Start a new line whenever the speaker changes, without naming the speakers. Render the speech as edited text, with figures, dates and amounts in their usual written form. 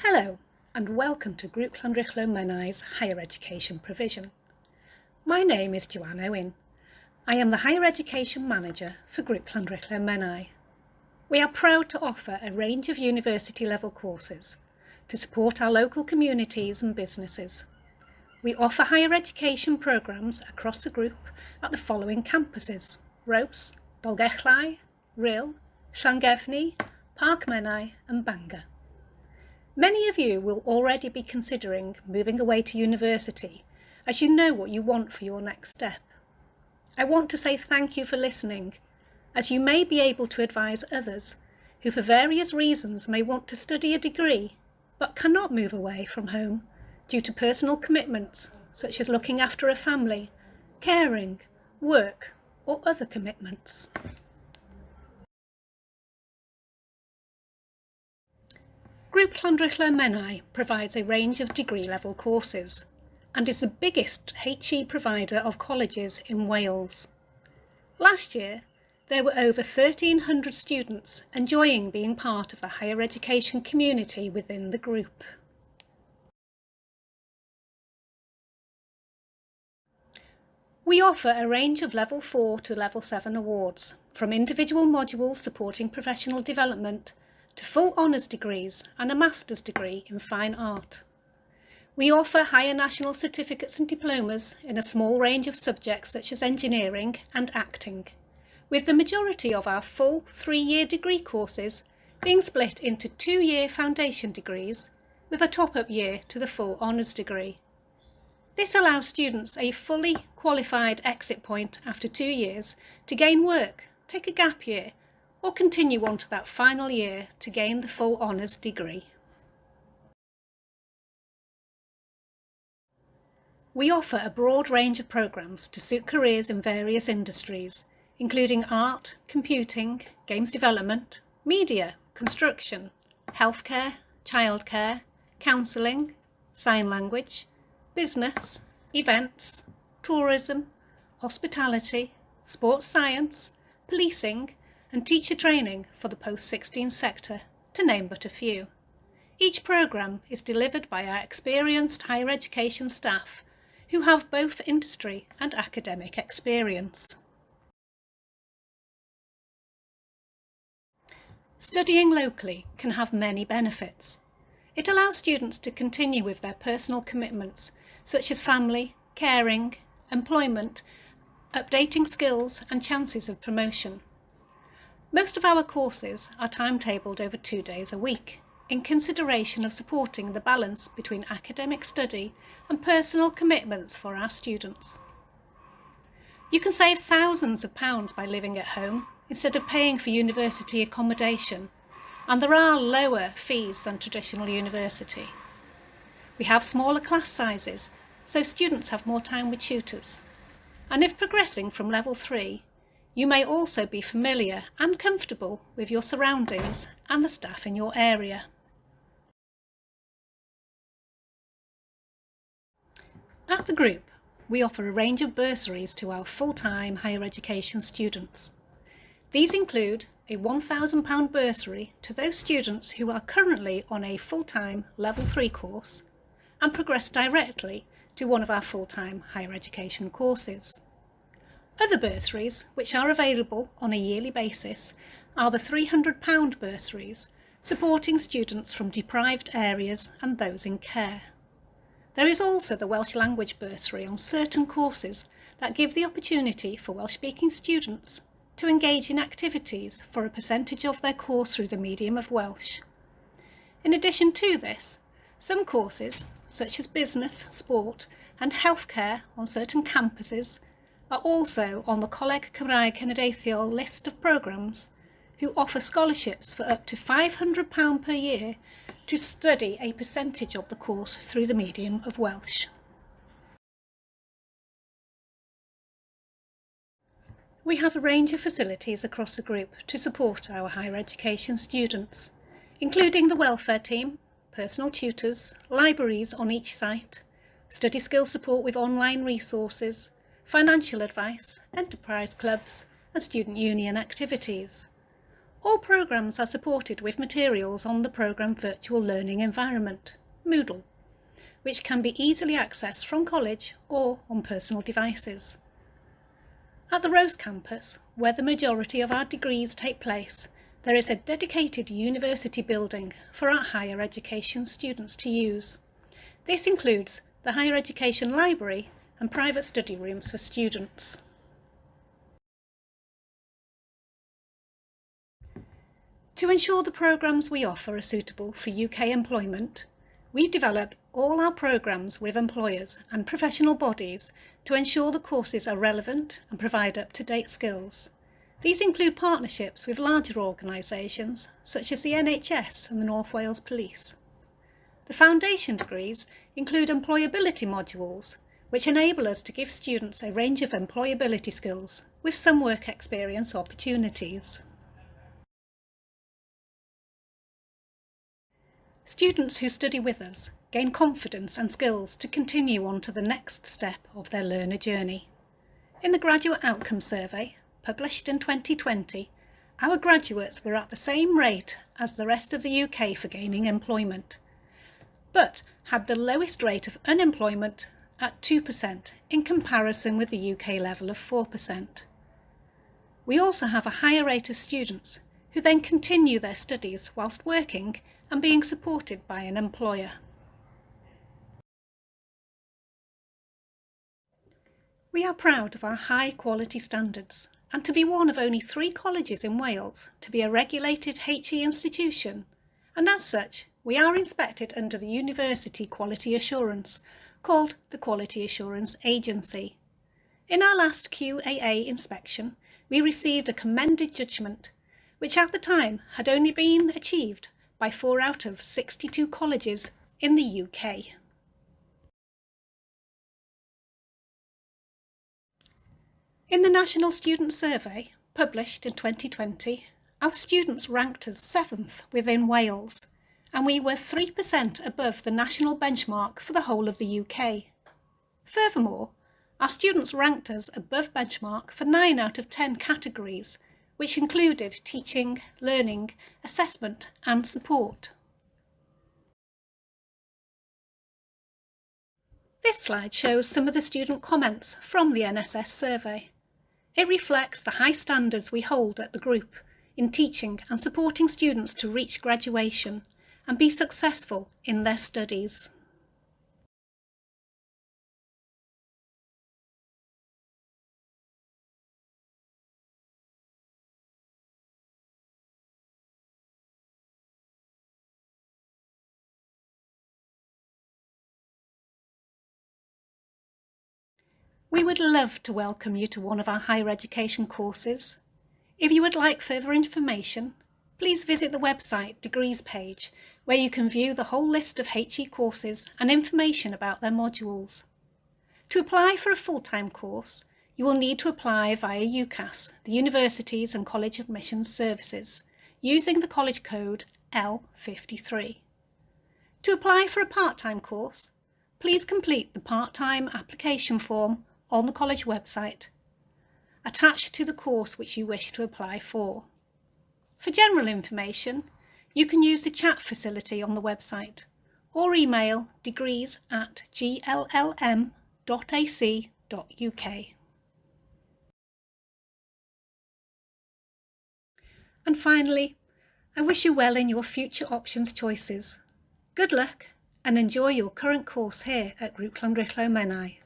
Hello and welcome to Grŵp Llanriclo Menai's Higher Education Provision. My name is Joanne Owen. I am the Higher Education Manager for Grŵp Llanriclo Menai. We are proud to offer a range of university level courses to support our local communities and businesses. We offer higher education programmes across the group at the following campuses: Rhos, Dolgellau, Rhyl, Llangefni, Parc Menai and Bangor. Many of you will already be considering moving away to university as you know what you want for your next step. I want to say thank you for listening, as you may be able to advise others who for various reasons may want to study a degree but cannot move away from home due to personal commitments such as looking after a family, caring, work or other commitments. Grŵp Llanriclo Menai provides a range of degree-level courses and is the biggest HE provider of colleges in Wales. Last year, there were over 1,300 students enjoying being part of the higher education community within the group. We offer a range of Level 4 to Level 7 awards, from individual modules supporting professional development to full honours degrees and a master's degree in fine art. We offer higher national certificates and diplomas in a small range of subjects such as engineering and acting, with the majority of our full 3-year degree courses being split into 2-year foundation degrees with a top-up year to the full honours degree. This allows students a fully qualified exit point after 2 years to gain work, take a gap year, or continue on to that final year to gain the full honours degree. We offer a broad range of programmes to suit careers in various industries, including art, computing, games development, media, construction, healthcare, childcare, counselling, sign language, business, events, tourism, hospitality, sports science, policing, and teacher training for the post-16 sector, to name but a few. Each programme is delivered by our experienced higher education staff who have both industry and academic experience. Studying locally can have many benefits. It allows students to continue with their personal commitments such as family, caring, employment, updating skills and chances of promotion. Most of our courses are timetabled over 2 days a week, in consideration of supporting the balance between academic study and personal commitments for our students. You can save thousands of pounds by living at home instead of paying for university accommodation, and there are lower fees than traditional university. We have smaller class sizes, so students have more time with tutors. And if progressing from Level 3, you may also be familiar and comfortable with your surroundings and the staff in your area. At the group, we offer a range of bursaries to our full-time higher education students. These include a £1,000 bursary to those students who are currently on a full-time Level 3 course and progress directly to one of our full-time higher education courses. Other bursaries, which are available on a yearly basis, are the £300 bursaries, supporting students from deprived areas and those in care. There is also the Welsh language bursary on certain courses that give the opportunity for Welsh-speaking students to engage in activities for a percentage of their course through the medium of Welsh. In addition to this, some courses, such as business, sport and healthcare on certain campuses, are also on the Coleg Cymraeg Cenedlaethol list of programmes who offer scholarships for up to £500 per year to study a percentage of the course through the medium of Welsh. We have a range of facilities across the group to support our higher education students, including the welfare team, personal tutors, libraries on each site, study skills support with online resources, financial advice, enterprise clubs and student union activities. All programmes are supported with materials on the Programme Virtual Learning Environment, Moodle, which can be easily accessed from college or on personal devices. At the Rose campus, where the majority of our degrees take place, there is a dedicated university building for our higher education students to use. This includes the Higher Education Library and private study rooms for students. To ensure the programmes we offer are suitable for UK employment, we develop all our programmes with employers and professional bodies to ensure the courses are relevant and provide up-to-date skills. These include partnerships with larger organisations such as the NHS and the North Wales Police. The foundation degrees include employability modules, which enable us to give students a range of employability skills with some work experience opportunities. Students who study with us gain confidence and skills to continue on to the next step of their learner journey. In the Graduate Outcome Survey, published in 2020, our graduates were at the same rate as the rest of the UK for gaining employment, but had the lowest rate of unemployment at 2% in comparison with the UK level of 4%. We also have a higher rate of students who then continue their studies whilst working and being supported by an employer. We are proud of our high quality standards and to be one of only 3 colleges in Wales to be a regulated HE institution, and as such we are inspected under the University Quality Assurance, called the Quality Assurance Agency. In our last QAA inspection, we received a commended judgment, which at the time had only been achieved by 4 out of 62 colleges in the UK. In the National Student Survey, published in 2020, our students ranked us 7th within Wales, and we were 3% above the national benchmark for the whole of the UK. Furthermore, our students ranked us above benchmark for 9 out of 10 categories, which included teaching, learning, assessment and support. This slide shows some of the student comments from the NSS survey. It reflects the high standards we hold at the group in teaching and supporting students to reach graduation and be successful in their studies. We would love to welcome you to one of our higher education courses. If you would like further information, please visit the website Degrees page, where you can view the whole list of HE courses and information about their modules. To apply for a full-time course, you will need to apply via UCAS, the Universities and College Admissions Services, using the college code L53. To apply for a part-time course, please complete the part-time application form on the college website, attached to the course which you wish to apply for. For general information, you can use the chat facility on the website or email degrees@gllm.ac.uk. And finally, I wish you well in your future options choices. Good luck and enjoy your current course here at Grŵp Llanriclo Menai.